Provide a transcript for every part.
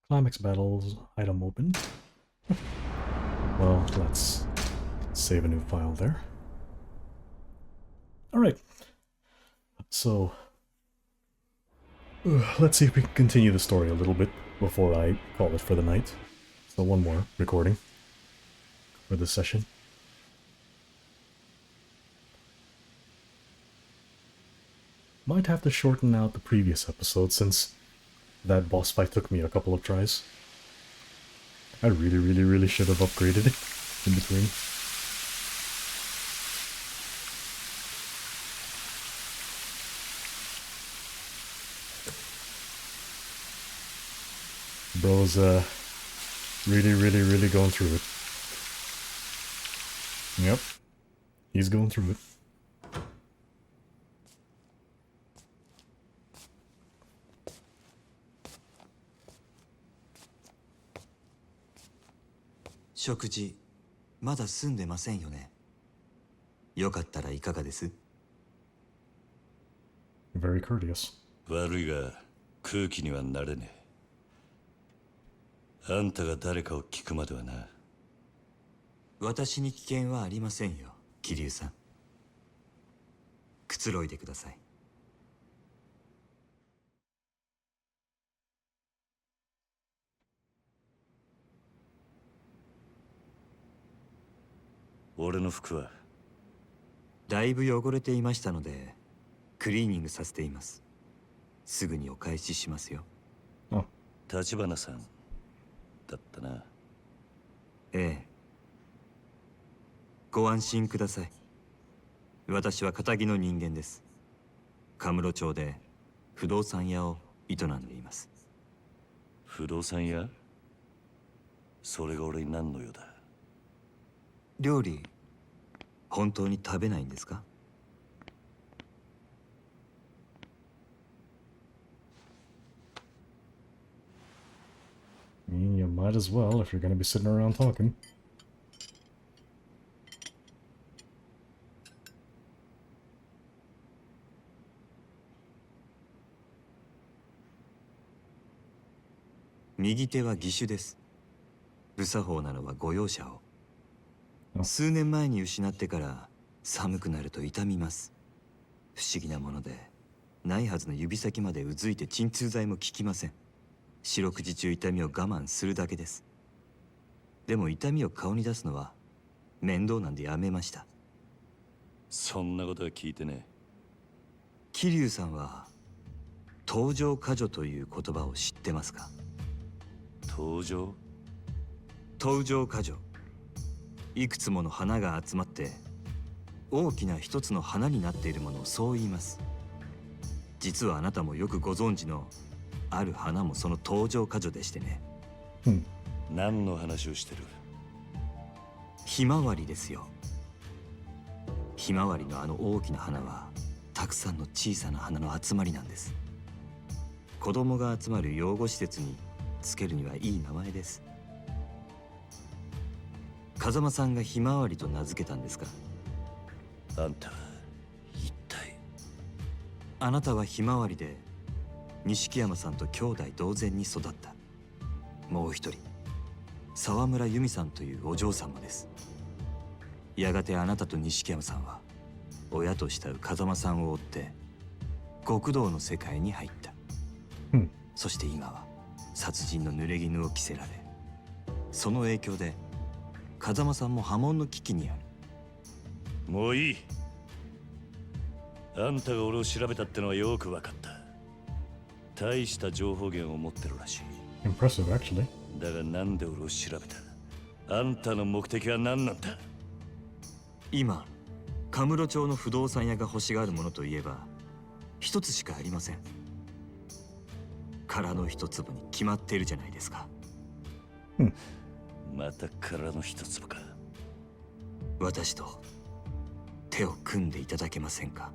Climax battles, item opened. Well, let's save a new file there. Alright. So, let's see if we can continue the story a little bit before I call it for the night. So one more recording for this session. Might have to shorten out the previous episode since that boss fight took me a couple of tries. I really should have upgraded it in between. Bro's really going through it. Yep. He's going through it.食事まだ済んでませんよね。よかったらいかがです？ Very courteous. 悪いが空気にはなれねえ。あんたが誰かを聞くまではな。私に危険はありませんよ、桐生さん。くつろいでください。俺の服はだいぶ汚れていましたのでクリーニングさせています。すぐにお返ししますよ。立花さんだったな。ええ。ご安心ください。私は堅気の人間です。カムロ町で不動産屋を営んでいます。不動産屋？それが俺に何の用だ？料理本当に食べないんですかYou might as well if you're gonna be sitting around talking.右手は義手です。無作法なのはご容赦を。数年前に失ってから寒くなると痛みます。不思議なものでないはずの指先までうずいて鎮痛剤も効きません。四六時中痛みを我慢するだけです。でも痛みを顔に出すのは面倒なんでやめました。そんなことは聞いてねえ。桐生さんは登場過剰という言葉を知ってますか？登場過剰。いくつもの花が集まって大きな一つの花になっているものをそう言います。実はあなたもよくご存知のある花もその登場過剰でしてね。何の話をしてる？ひまわりですよ。ひまわりのあの大きな花はたくさんの小さな花の集まりなんです。子供が集まる養護施設につけるにはいい名前です。風間さんがひまわりと名付けたんですか？あんたは一体。あなたはひまわりで錦山さんと兄弟同然に育った。もう一人沢村由美さんというお嬢さんもです。やがてあなたと錦山さんは親と慕う風間さんを追って極道の世界に入った。そして今は殺人の濡れ衣を着せられ、その影響で風間さんも破門の危機にある。もういい。あんたが俺を調べたってのはよく分かった。大した情報源を持ってるらしい。Impressive, actually. だがなんで俺を調べた？あんたの目的は何なんだ？今カムロ町の不動産屋が欲しがるものといえば一つしかありません。殻の一粒に決まっているじゃないですか。また殻の一粒か。私と手を組んでいただけませんか、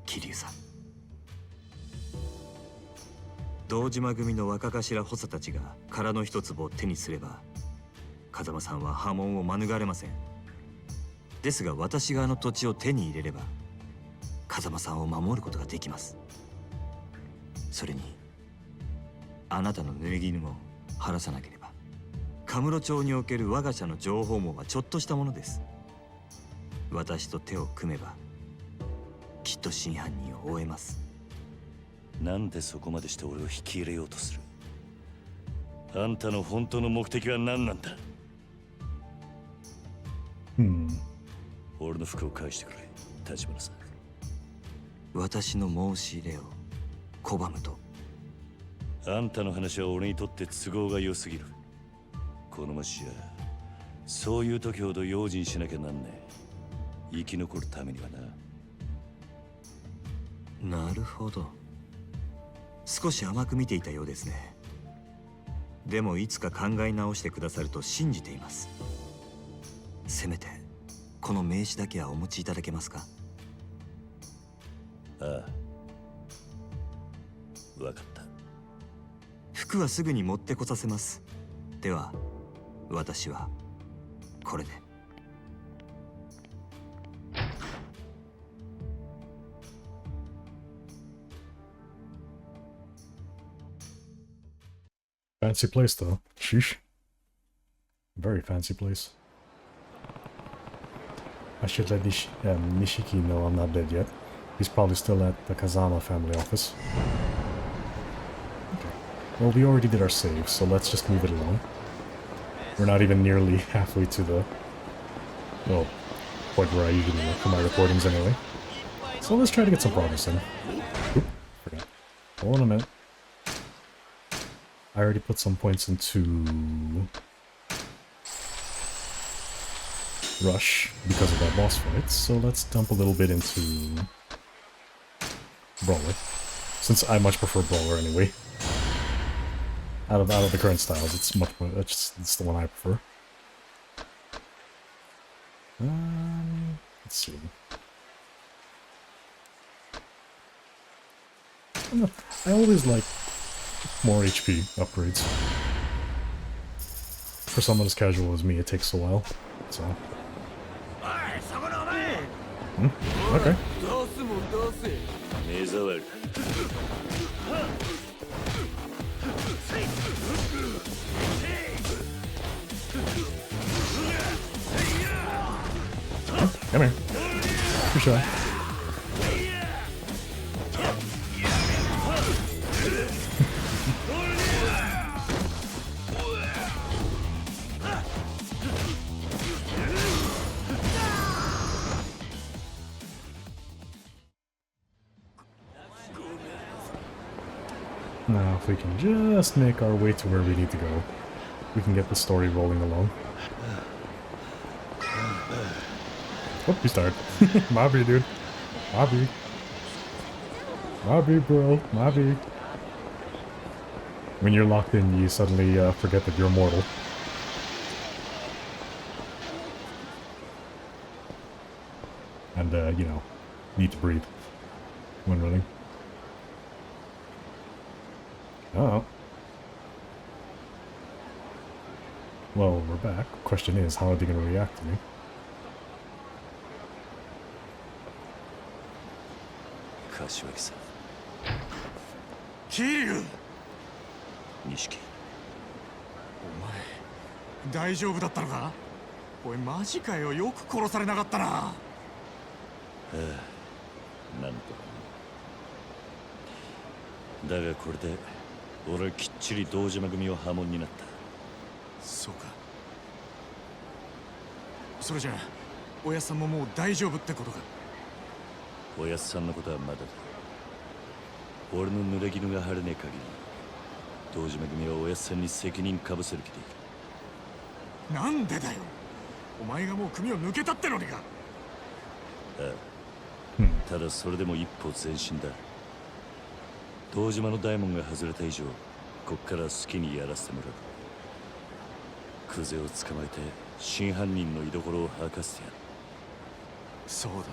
桐生さん。堂島組の若頭補佐たちが殻の一粒を手にすれば風間さんは破門を免れません。ですが私があの土地を手に入れれば風間さんを守ることができます。それにあなたの濡れ衣を晴らさなければ、カムロ町における我が社の情報網はちょっとしたものです。私と手を組めばきっと真犯人を追えます。なんでそこまでして俺を引き入れようとする？あんたの本当の目的は何なんだ？俺の服を返してくれ、立花さん。私の申し入れを拒むと？あんたの話は俺にとって都合が良すぎる。この町じゃそういう時ほど用心しなきゃなんねえ。生き残るためにはな。なるほど。少し甘く見ていたようですね。でもいつか考え直してくださると信じています。せめてこの名刺だけはお持ちいただけますか？ああ、分かった。服はすぐに持ってこさせます。では私はこれで。Fancy place though. Sheesh. Very fancy place. I should let Nishiki know I'm not dead yet. He's probably still at the Kazama family office. Okay. Well, we already did our save, so let's just move it along. We're not even nearly halfway to the... well, point where I usually look for my recordings anyway. So let's try to get some progress in. Oop, forgot. Hold on a minute. I already put some points into Rush because of that boss fight, so let's dump a little bit into Brawler, since I much prefer Brawler anyway. Out of the current styles, it's much more. It's the one I prefer. Let's see. I always like more HP upgrades. For someone as casual as me, it takes a while, so... Okay. Come here. Too shy. Now, if we can just make our way to where we need to go, we can get the story rolling along. Oh, he's tired. Mobby, dude. Mobby. Mobby, bro. Mobby. When you're locked in, you suddenly forget that you're mortal. And, you know, need to breathe when running. Oh. Well, we're back. Question is, how are they going to react to me? Kashiwagi-san. Kiryu! Nishiki. お前、大丈夫だったのか？おい、マジかよ。よく殺されなかったな。ああ、なんとかね。だがこれで俺はきっちり堂島組は破門になった。そうか。それじゃあ、おやさんももう大丈夫ってことか。おやっさんのことはまだだ。俺の濡れ衣が晴れねえ限り、堂島組はおやっさんに責任かぶせる気でいる。なんでだよ。お前がもう組を抜けたってのにか。ああ、ただそれでも一歩前進だ。堂島の大門が外れた以上、こっから好きにやらせてもらう。クゼを捕まえて真犯人の居所を吐かせてやる。そうだな。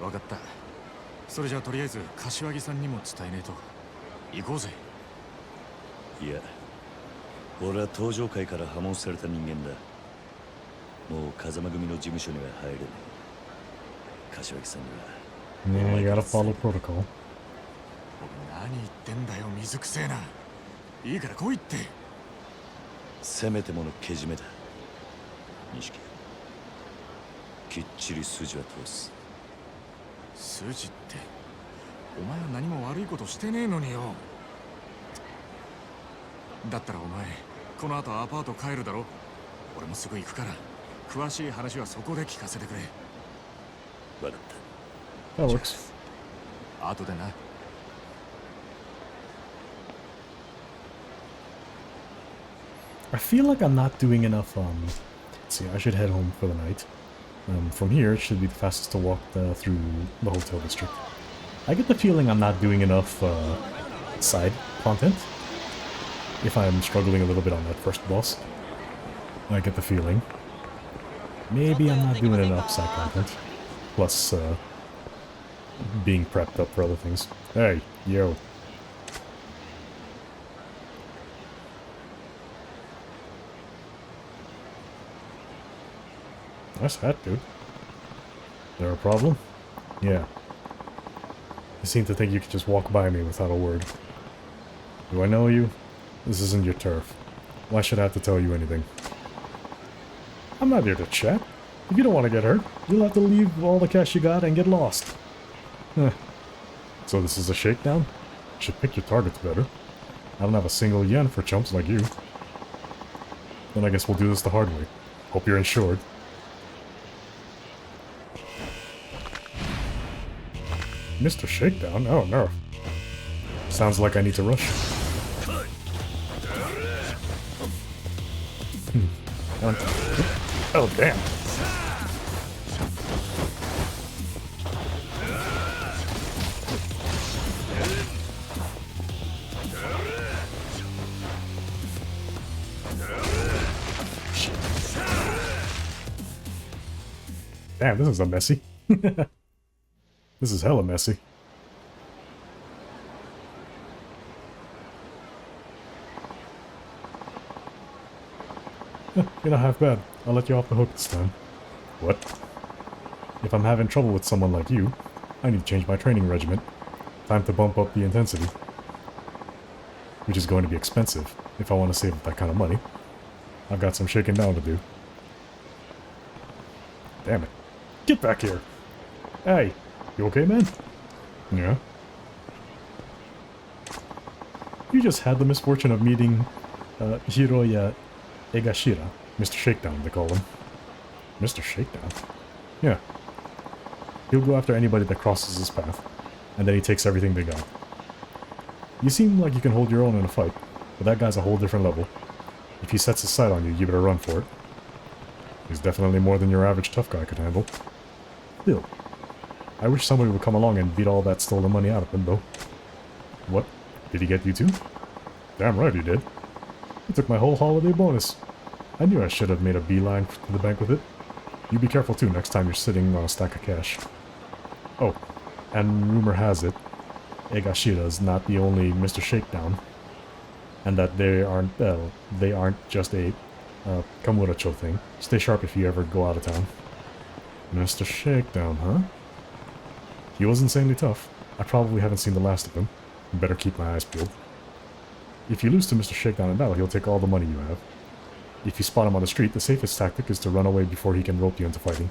分かった。それじゃあとりあえず柏木さんにも伝えねえと。行こうぜ。いや、俺は登場界から破門された人間だ。もう風間組の事務所には入れない。柏木さんには。Yeah, you gotta follow protocol. 何言っててんだよ、水くせえな。いいから来いって。せめてものけじめだ、錦。きっちり筋は通す。筋って、お前は何も悪いことしてねえのによ。だったらお前、この後アパート帰るだろ。俺もすぐ行くから、詳しい話はそこで聞かせてくれ。分かった。 That works. 後でな。I feel like I'm not doing enough, let's see, I should head home for the night. From here, it should be the fastest to walk through the hotel district. I get the feeling I'm not doing enough side content. If I'm struggling a little bit on that first boss, I get the feeling. Maybe I'm not doing enough side content. Plus, being prepped up for other things. Hey, yo. Nice hat, dude. There a problem? Yeah. You seem to think you could just walk by me without a word. Do I know you? This isn't your turf. Why should I have to tell you anything? I'm not here to chat. If you don't want to get hurt, you'll have to leave all the cash you got and get lost. Huh. So this is a shakedown? You should pick your targets better. I don't have a single yen for chumps like you. Then I guess we'll do this the hard way. Hope you're insured. Mr. Shakedown? Oh no. Sounds like I need to rush. Oh damn. Damn, this is a messy. This is hella messy. You're not half bad. I'll let you off the hook this time. What? If I'm having trouble with someone like you, I need to change my training regimen. Time to bump up the intensity. Which is going to be expensive, if I want to save up that kind of money. I've got some shaking down to do. Damn it. Get back here! Hey! You okay, man? Yeah. You just had the misfortune of meeting Hiroya Egashira. Mr. Shakedown, they call him. Mr. Shakedown? Yeah. He'll go after anybody that crosses his path, and then he takes everything they got. You seem like you can hold your own in a fight, but that guy's a whole different level. If he sets his sight on you, you better run for it. He's definitely more than your average tough guy could handle. Still, I wish somebody would come along and beat all that stolen money out of him, though. What? Did he get you too? Damn right he did. He took my whole holiday bonus. I knew I should have made a beeline to the bank with it. You be careful too next time you're sitting on a stack of cash. Oh, and rumor has it, Egashira's not the only Mr. Shakedown. And that they aren't just a Kamuracho thing. Stay sharp if you ever go out of town. Mr. Shakedown, huh? He was insanely tough. I probably haven't seen the last of him. Better keep my eyes peeled. If you lose to Mr. Shakedown in battle, he'll take all the money you have. If you spot him on the street, the safest tactic is to run away before he can rope you into fighting.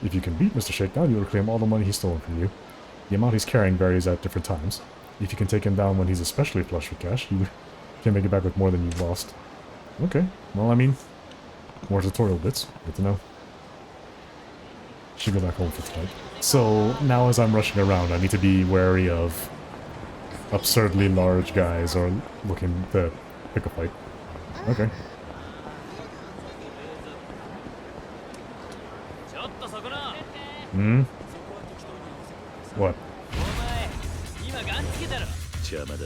If you can beat Mr. Shakedown, you'll reclaim all the money he's stolen from you. The amount he's carrying varies at different times. If you can take him down when he's especially flush with cash, you can make it back with more than you've lost. Okay, well I mean, more tutorial bits. Good to know. Should go back home for tonight. So, now as I'm rushing around, I need to be wary of absurdly large guys or looking to pick a fight. Okay. Hmm? What? 邪魔だ。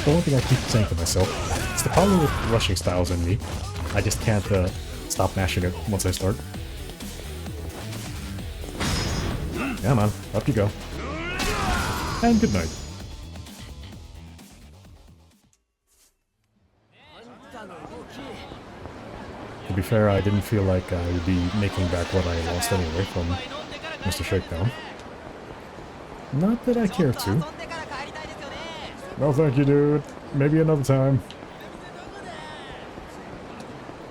The one thing I keep saying to myself, it's the problem with rushing styles in me. I just can't stop mashing it once I start. Yeah man, up you go. And good night. To be fair, I didn't feel like I would be making back what I lost anyway from Mr. Shakedown. Not that I care to. No thank you, dude. Maybe another time.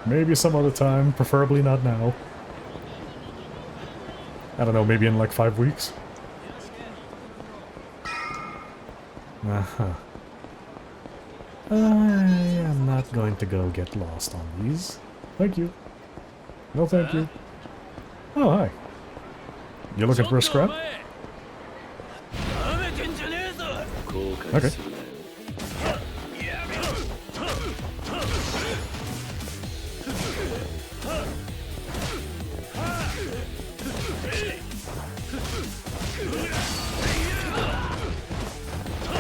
Maybe some other time, preferably not now. I don't know, maybe in like 5 weeks? Uh-huh. I am not going to go get lost on these. Thank you. No thank you. Oh, hi. You looking for a scrap? Okay.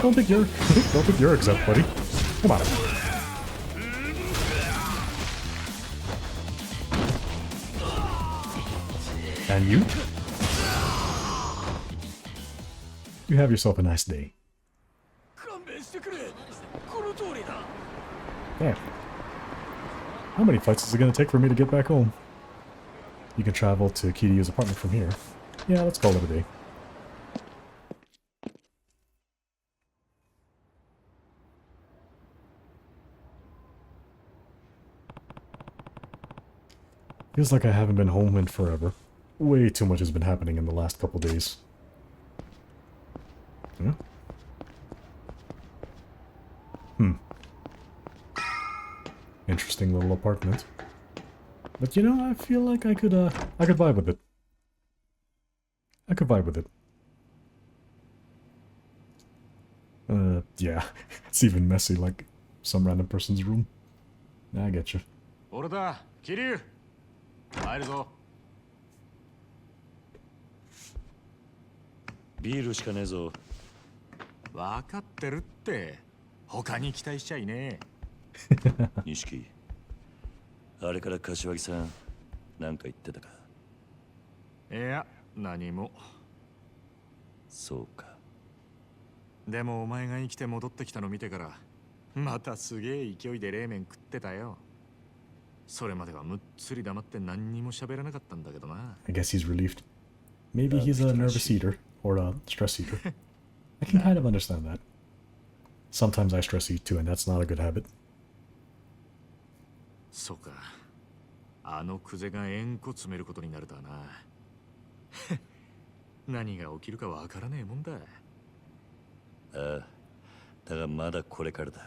Don't think you're exempt, buddy. Come on. And you? You have yourself a nice day. Damn. How many fights is it gonna take for me to get back home? You can travel to Kiryu's apartment from here. Yeah, let's call it a day. Feels like I haven't been home in forever. Way too much has been happening in the last couple days. Yeah. Interesting little apartment. But you know, I feel like I could vibe with it. I could vibe with it. Yeah. It's even messy, like some random person's room. I get you. 俺だ、桐生。入るぞ。ビールしかねえぞ。分かってるって。他に期待しちゃいねえ。錦。あれから柏木さん、なんか言ってたか。いや、何も。そうか。でもお前が生きて戻ってきたの見てから、またすげえ勢いで冷麺食ってたよ。それまではむっつり黙って何にも喋らなかったんだけどな。I guess he's relieved. Maybe he's a nervous eater, or a stress eater. I can kind of understand that. Sometimes I stress eat too, and that's not a good habit. そうか。あのクゼが円弧詰めることになるとはな。何が起きるかわからねえもんだ。ああ、だがまだこれからだ。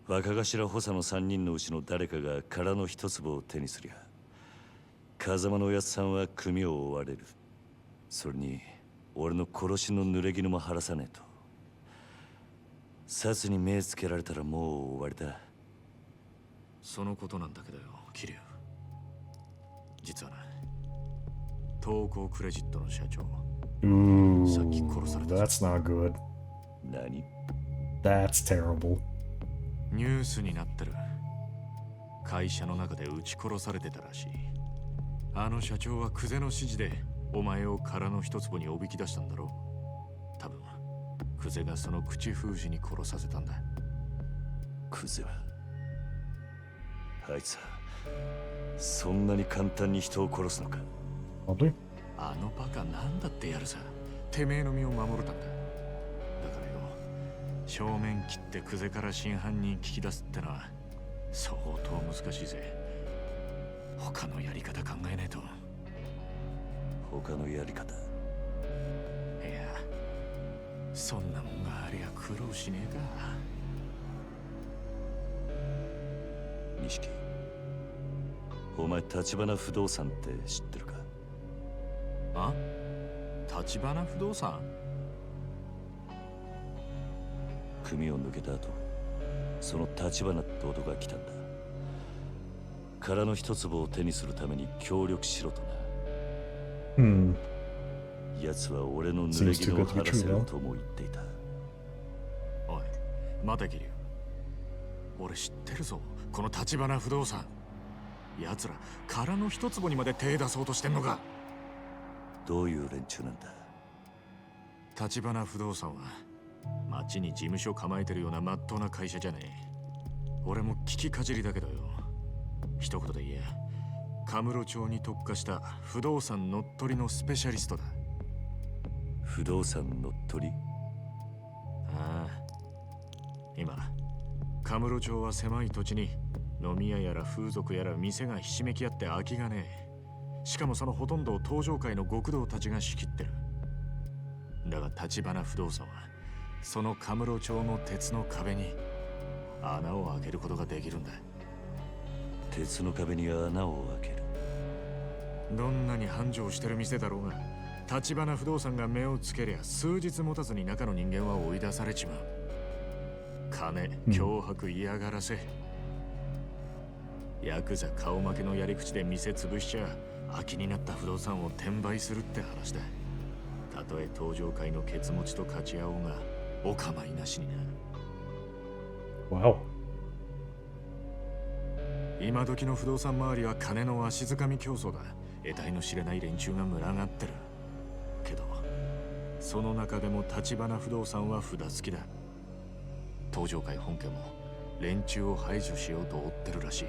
若頭補佐の3人のうちの誰かが殻の一粒を手にすりゃ、風間のおやつさんは組を追われる。それに俺の殺しの濡れ衣も晴らさねえと。殺に目つけられたらもう終わりだ。そのことなんだけどよ、桐生。実はな、東光クレジットの社長。Ooh, さっき殺された。 that's not good. 何？ That's terrible. ニュースになってる。会社の中で撃ち殺されてたらしい。あの社長はクゼの指示でお前を殻の一粒におびき出したんだろう。多分クゼがその口封じに殺させたんだ。クゼはあいつはそんなに簡単に人を殺すのか。 Probably. あのバカなんだってやるさ。てめえの身を守るたんだ。だからよ、正面切ってクゼから真犯人聞き出すってのは相当難しいぜ。他のやり方考えねえと。他のやり方。いや、そんなもんがありゃ苦労しねえか。錦、お前立花不動産って知ってるか。あ？立花不動産？組を抜けた後、その立花って男が来たんだ。殻の一粒を手にするために協力しろとな。奴は俺の濡れ衣を晴らせるとも言っていた。おい、待て桐生。俺知ってるぞ、この立花不動産。奴ら殻の一粒にまで手出そうとしてんのか。どういう連中なんだ。立花不動産は町に事務所構えてるような真っ当な会社じゃねえ。俺も聞きかじりだけどよ。一言で言え、カムロ町に特化した不動産乗っ取りのスペシャリストだ。不動産乗っ取り？ああ、今カムロ町は狭い土地に飲み屋やら風俗やら店がひしめき合って空きがねえ。しかもそのほとんどを東上界の極道たちが仕切ってる。だが橘不動産はそのカムロ町の鉄の壁に穴を開けることができるんだ。鉄の壁に穴を開ける。どんなに繁盛してる店だろうが、橘不動産が目をつけりゃ数日持たずに中の人間は追い出されちまう。金、脅迫、嫌がらせ、ヤクザ顔負けのやり口で店潰しちゃ空きになった不動産を転売するって話だ。たとえ東上界のケツ持ちと勝ち合おうがお構いなしにな。Wow. 今時の不動産周りは金の足づかみ競争だ。得体の知れない連中が群がってる。けどその中でも橘不動産は札付きだ。東上界本家も連中を排除しようと追ってるらしい。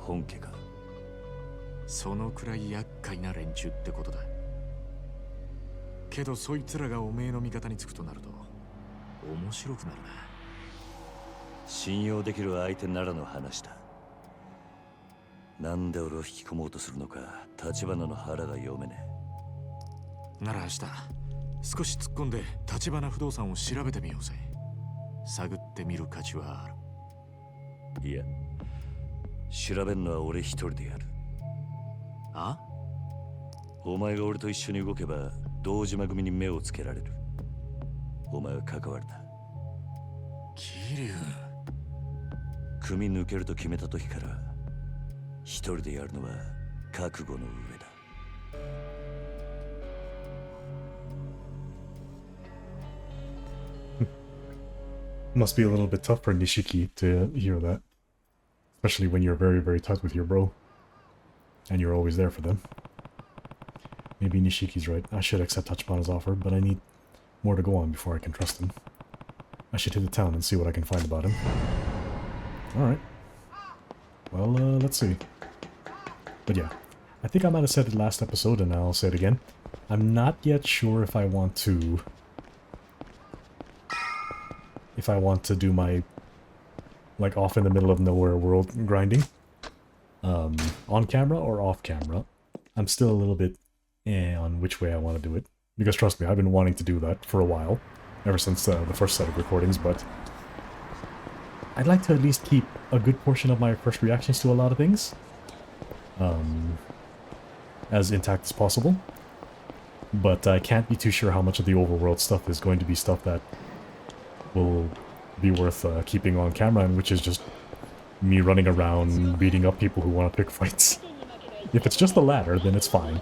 本家か。そのくらい厄介な連中ってことだ。けどそいつらがおめえの味方につくとなると面白くなるな。信用できる相手ならの話だ。なんで俺を引き込もうとするのか橘の腹が読めねえ。なら明日少し突っ込んで橘不動産を調べてみようぜ。探ってみる価値はある。いや、調べんのは俺一人でやる。あ？お前が俺と一緒に動けば堂島組に目をつけられる。お前は関わるな。桐生、組抜けると決めた時から一人でやるのは覚悟の上だ。Must be a little bit tough for Nishiki to hear that. Especially when you're very, very tight with your bro. And you're always there for them. Maybe Nishiki's right. I should accept Tachibana's offer, but I need more to go on before I can trust him. I should hit the town and see what I can find about him. Alright. Well, let's see. But yeah, I think I might have said it last episode, and I'll say it again. I'm not yet sure if I want to... do my, like, off in the middle of nowhere world grinding, on camera or off camera. I'm still a little bit on which way I want to do it. Because trust me, I've been wanting to do that for a while, ever since the first set of recordings, but I'd like to at least keep a good portion of my first reactions to a lot of things as intact as possible. But I can't be too sure how much of the overworld stuff is going to be stuff that will be worth keeping on camera, and which is just me running around beating up people who want to pick fights. If it's just the latter, then it's fine.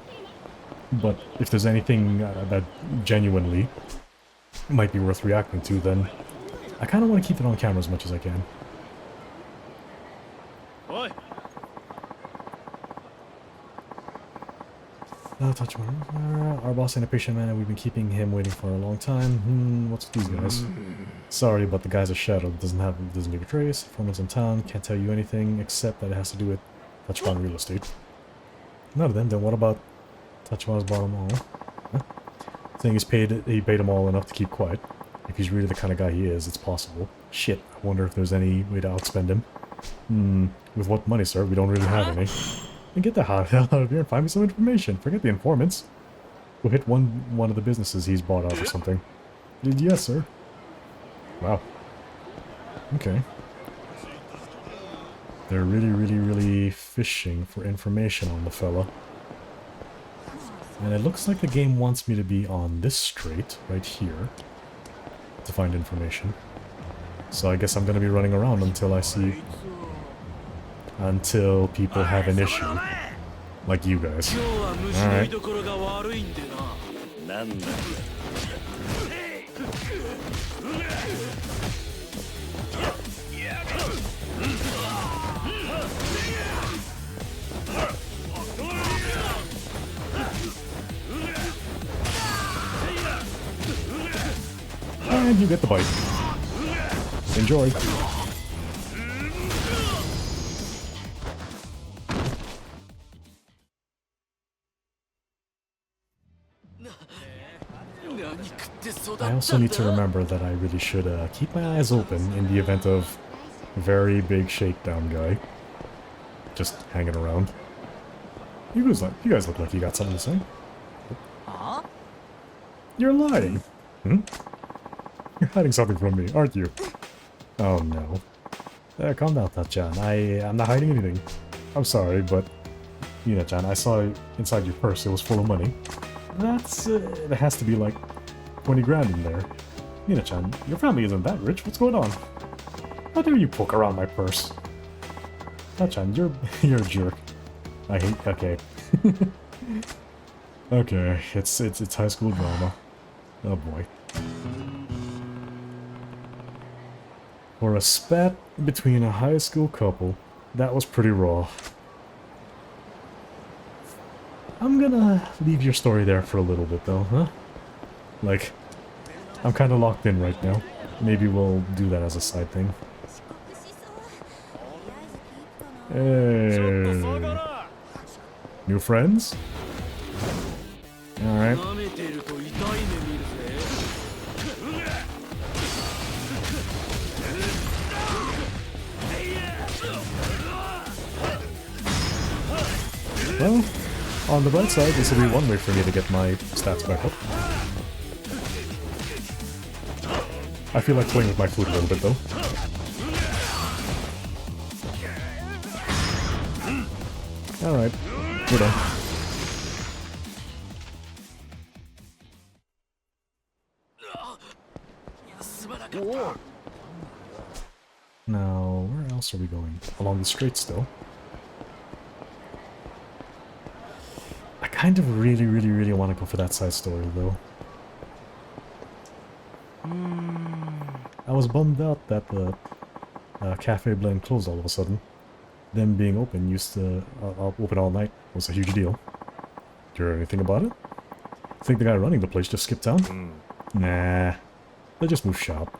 But if there's anything that genuinely might be worth reacting to, then I kind of want to keep it on camera as much as I can. Our boss ain't a patient man, and we've been keeping him waiting for a long time. What's with these guys? Sorry, but the guy's a shadow. Doesn't leave a trace. Foreman's in town. Can't tell you anything except that it has to do with Tachibana real estate. None of them. Then what about Tachibana's bottom all? Huh? Saying he paid him all enough to keep quiet. If he's really the kind of guy he is, it's possible. Shit. I wonder if there's any way to outspend him. With what money, sir? We don't really have any. And get the hell out of here and find me some information. Forget the informants. We'll hit one of the businesses he's bought out or something. Yes, sir. Wow. Okay. They're really fishing for information on the fella. And it looks like the game wants me to be on this strait right here to find information. So I guess I'm gonna be running around until I see... until people have an issue. Like you guys. Alright. And you get the bite. Enjoy. I also need to remember that I really should keep my eyes open in the event of very big shakedown guy just hanging around. You guys look like you got something to say. You're lying. Hmm? You're hiding something from me, aren't you? Oh no. Calm down, Tachan. I'm not hiding anything. I'm sorry, but Yuna-chan, I saw inside your purse. It was full of money. That's it has to be like 20 grand in there. Yuna-chan, your family isn't that rich. What's going on? How dare you poke around my purse? Tachan, you're a jerk. I hate. Okay. Okay, it's high school drama. Oh boy. For a spat between a high school couple, that was pretty raw. I'm gonna leave your story there for a little bit though, huh? Like, I'm kinda locked in right now. Maybe we'll do that as a side thing. Hey. New friends? Alright. Well, on the bright side, this will be one way for me to get my stats back up. I feel like playing with my food a little bit though. Alright, we're done. Now, where else are we going? Along the street still. I kind of really want to go for that side story though. I was bummed out that the Cafe Blend closed all of a sudden. Them being open open all night was a huge deal. Do you hear anything about it? I think the guy running the place just skipped town? Nah. They just moved shop.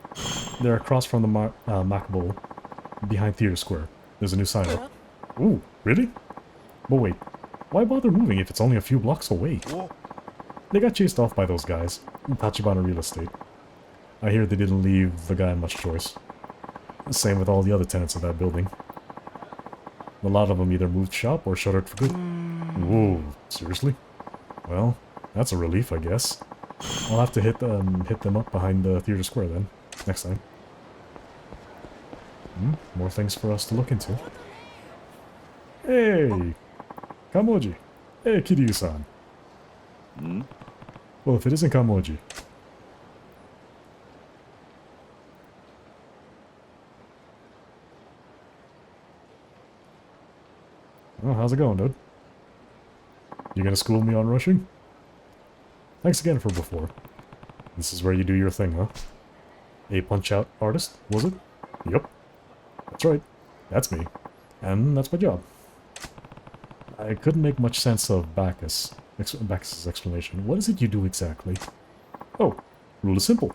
They're across from the Macabo, behind Theater Square. There's a new sign up. Ooh, really? But wait, why bother moving if it's only a few blocks away? They got chased off by those guys in Tachibana Real Estate. I hear they didn't leave the guy much choice. Same with all the other tenants of that building. A lot of them either moved shop or shuttered for good. Whoa, seriously? Well, that's a relief, I guess. I'll have to hit them up behind the Theater Square then, next time. More things for us to look into. Hey! Kamoji! Hey, Kiryu-san! Well, if it isn't Kamoji... Oh, how's it going, dude? You gonna school me on rushing? Thanks again for before. This is where you do your thing, huh? A punch-out artist, was it? Yup. That's right. That's me. And that's my job. I couldn't make much sense of Bacchus's explanation. What is it you do exactly? Oh, rule is simple.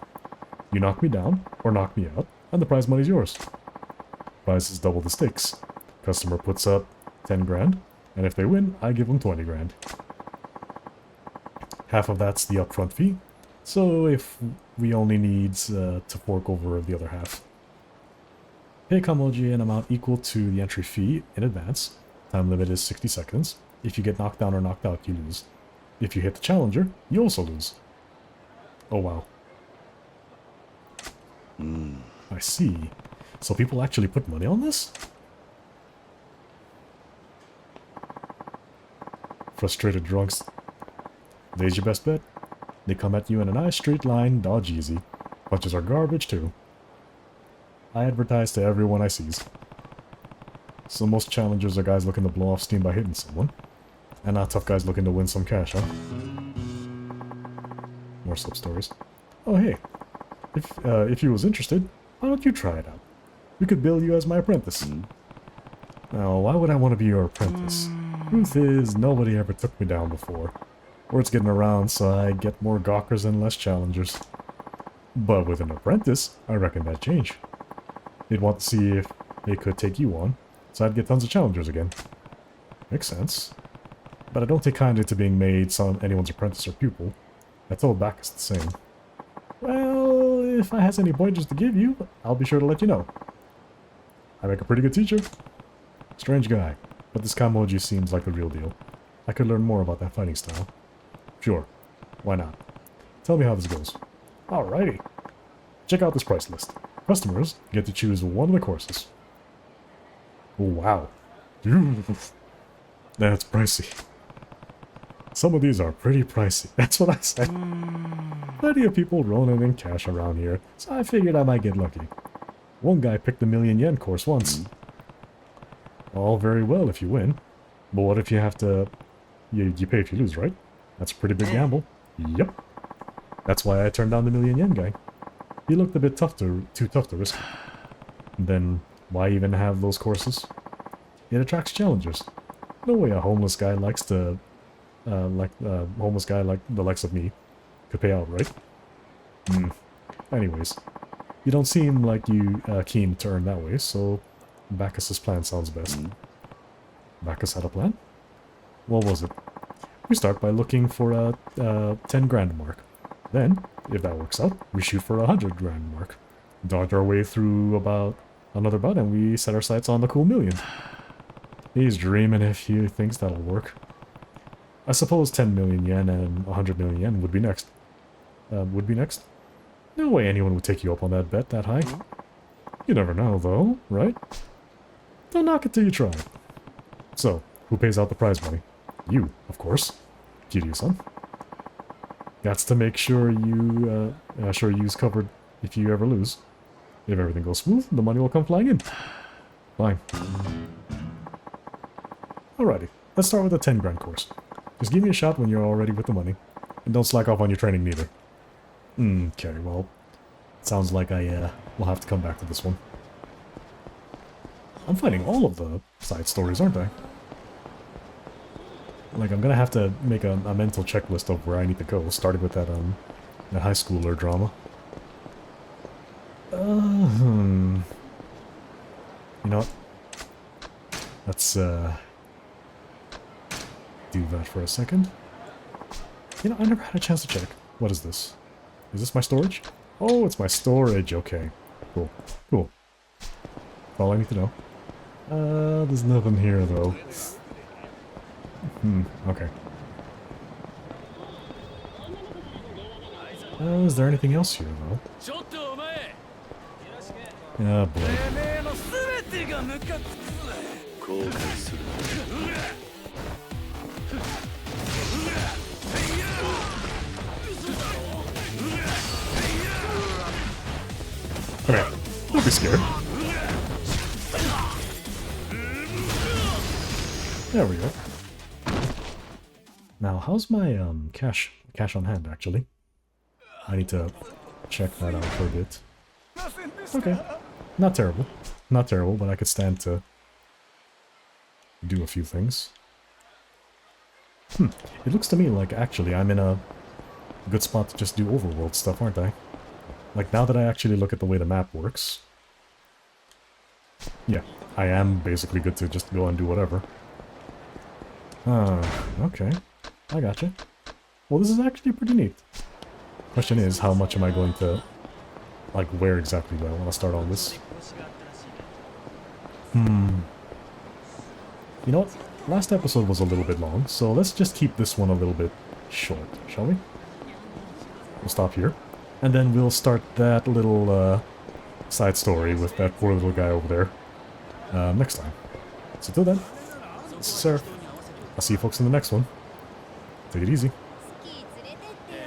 You knock me down, or knock me out, and the prize money's yours. Prize is double the stakes. Customer puts up 10 grand, and if they win, I give them 20 grand. Half of that's the upfront fee, so if we only need to fork over the other half. Pay Kamoji an amount equal to the entry fee in advance. Time limit is 60 seconds. If you get knocked down or knocked out, you lose. If you hit the challenger, you also lose. Oh wow. I see. So people actually put money on this? Frustrated drunks. There's your best bet. They come at you in a nice straight line, dodge easy. Punches are garbage too. I advertise to everyone I sees. So most challengers are guys looking to blow off steam by hitting someone. And not tough guys looking to win some cash, huh? More sub-stories. Oh hey, if you was interested, why don't you try it out? We could bill you as my apprentice. Now, why would I want to be your apprentice? Truth is, nobody ever took me down before. Word's getting around, so I get more gawkers and less challengers. But with an apprentice, I reckon that'd change. They'd want to see if they could take you on, so I'd get tons of challengers again. Makes sense. But I don't take kindly to being made anyone's apprentice or pupil. I told Bacchus the same. if I has any pointers to give you, I'll be sure to let you know. I make a pretty good teacher. Strange guy, but this Kamoji seems like the real deal. I could learn more about that fighting style. Sure, why not? Tell me how this goes. Alrighty. Check out this price list. Customers get to choose one of the courses. Oh, wow. That's pricey. Some of these are pretty pricey. That's what I said. Plenty of people rolling in cash around here, so I figured I might get lucky. One guy picked the million-yen course once. All very well if you win, but what if you have to... You pay if you lose, right? That's a pretty big gamble. Yep. That's why I turned down the million-yen guy. He looked a bit too tough to risk. And then, why even have those courses? It attracts challengers. No way a homeless guy likes to... homeless guy like the likes of me could pay out, right? Anyways, you don't seem like you keen to earn that way, so Bacchus's plan sounds best. Bacchus had a plan? What was it? We start by looking for a 10 grand mark. Then, if that works out, we shoot for a 100 grand mark. Dodge our way through about another bout and we set our sights on the cool million. He's dreaming if he thinks that'll work. I suppose 10 million yen and 100 million yen would be next. No way anyone would take you up on that bet that high. You never know, though, right? Don't knock it till you try. So, who pays out the prize money? You, of course. Kiryu-san. That's to make sure you's covered if you ever lose. If everything goes smooth, the money will come flying in. Fine. Alrighty, let's start with the 10 grand course. Just give me a shot when you're all ready with the money. And don't slack off on your training neither. Okay, well, it sounds like I will have to come back to this one. I'm fighting all of the side stories, aren't I? Like, I'm gonna have to make a mental checklist of where I need to go, starting with that high schooler drama. You know what? Let's, do that for a second. You know, I never had a chance to check. What is this? Is this my storage? Oh, it's my storage. Okay. Cool. Cool. That's all I need to know. There's nothing here, though. Okay. Is there anything else here, though? Oh, boy. Okay, don't be scared. There we go. Now, how's my cash on hand, actually? I need to check that out for a bit. Okay, not terrible. Not terrible, but I could stand to do a few things. It looks to me like, actually, I'm in a good spot to just do overworld stuff, aren't I? Like, now that I actually look at the way the map works... Yeah, I am basically good to just go and do whatever. Okay. I gotcha. Well, this is actually pretty neat. Question is, how much am I going to... Like, where exactly do I want to start on this? You know what? Last episode was a little bit long, so let's just keep this one a little bit short, shall we? We'll stop here. And then we'll start that little side story with that poor little guy over there next time. So till then, this is Seraph. I'll see you folks in the next one. Take it easy.